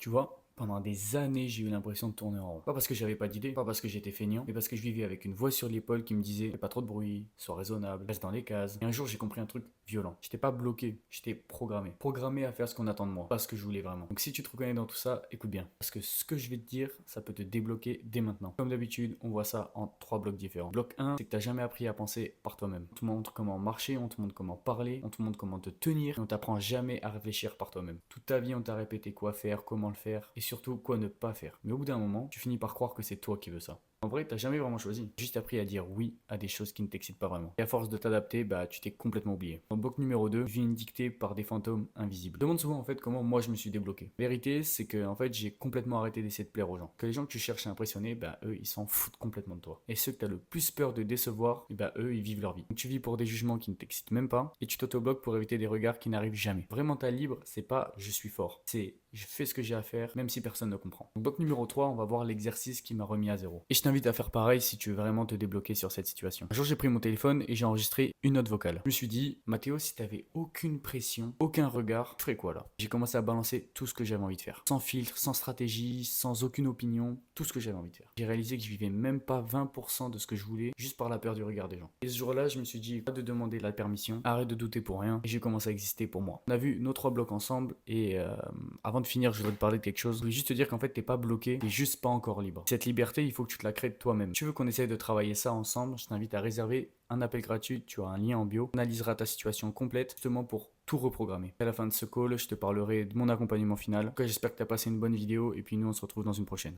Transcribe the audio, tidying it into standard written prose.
Tu vois, pendant des années, j'ai eu l'impression de tourner en rond. Pas parce que j'avais pas d'idée, pas parce que j'étais feignant, mais parce que je vivais avec une voix sur l'épaule qui me disait fais pas trop de bruit, sois raisonnable, reste dans les cases. Et un jour, j'ai compris un truc violent. J'étais pas bloqué, j'étais programmé. Programmé à faire ce qu'on attend de moi, pas ce que je voulais vraiment. Donc si tu te reconnais dans tout ça, écoute bien. Parce que ce que je vais te dire, ça peut te débloquer dès maintenant. Comme d'habitude, on voit ça en trois blocs différents. Bloc 1, c'est que t'as jamais appris à penser par toi-même. On te montre comment marcher, on te montre comment parler, on te montre comment te tenir, et on t'apprend jamais à réfléchir par toi-même. Toute ta vie, on t'a répété quoi faire, comment le faire, et surtout quoi ne pas faire. Mais au bout d'un moment, tu finis par croire que c'est toi qui veux ça. En vrai, t'as jamais vraiment choisi. Juste appris à dire oui à des choses qui ne t'excitent pas vraiment. Et à force de t'adapter, bah tu t'es complètement oublié. Dans le bloc numéro 2, tu vis une dictée par des fantômes invisibles. Je demande souvent en fait comment moi je me suis débloqué. La vérité, c'est que en fait j'ai complètement arrêté d'essayer de plaire aux gens. Que les gens que tu cherches à impressionner, bah eux ils s'en foutent complètement de toi. Et ceux que t'as le plus peur de décevoir, et bah eux ils vivent leur vie. Donc tu vis pour des jugements qui ne t'excitent même pas et tu t'autobloques pour éviter des regards qui n'arrivent jamais. Vraiment ta libre, c'est pas je suis fort. C'est je fais ce que j'ai à faire, même si personne ne comprend. Donc, bloc numéro 3, on va voir l'exercice qui m'a remis à zéro. Et je t'invite à faire pareil si tu veux vraiment te débloquer sur cette situation. Un jour, j'ai pris mon téléphone et j'ai enregistré une note vocale. Je me suis dit, Mathéo, si t'avais aucune pression, aucun regard, tu ferais quoi là? J'ai commencé à balancer tout ce que j'avais envie de faire. Sans filtre, sans stratégie, sans aucune opinion, tout ce que j'avais envie de faire. J'ai réalisé que je vivais même pas 20% de ce que je voulais, juste par la peur du regard des gens. Et ce jour-là, je me suis dit, pas de demander la permission, arrête de douter pour rien, et j'ai commencé à exister pour moi. On a vu nos trois blocs ensemble, et avant de finir, je voudrais te parler de quelque chose. Je voulais juste te dire qu'en fait, t'es pas bloqué, t'es juste pas encore libre. Cette liberté, il faut que tu te la crées de toi-même. Si tu veux qu'on essaye de travailler ça ensemble, je t'invite à réserver un appel gratuit, tu auras un lien en bio. On analysera ta situation complète, justement pour tout reprogrammer. À la fin de ce call, je te parlerai de mon accompagnement final. En tout cas, j'espère que tu as passé une bonne vidéo, et puis nous, on se retrouve dans une prochaine.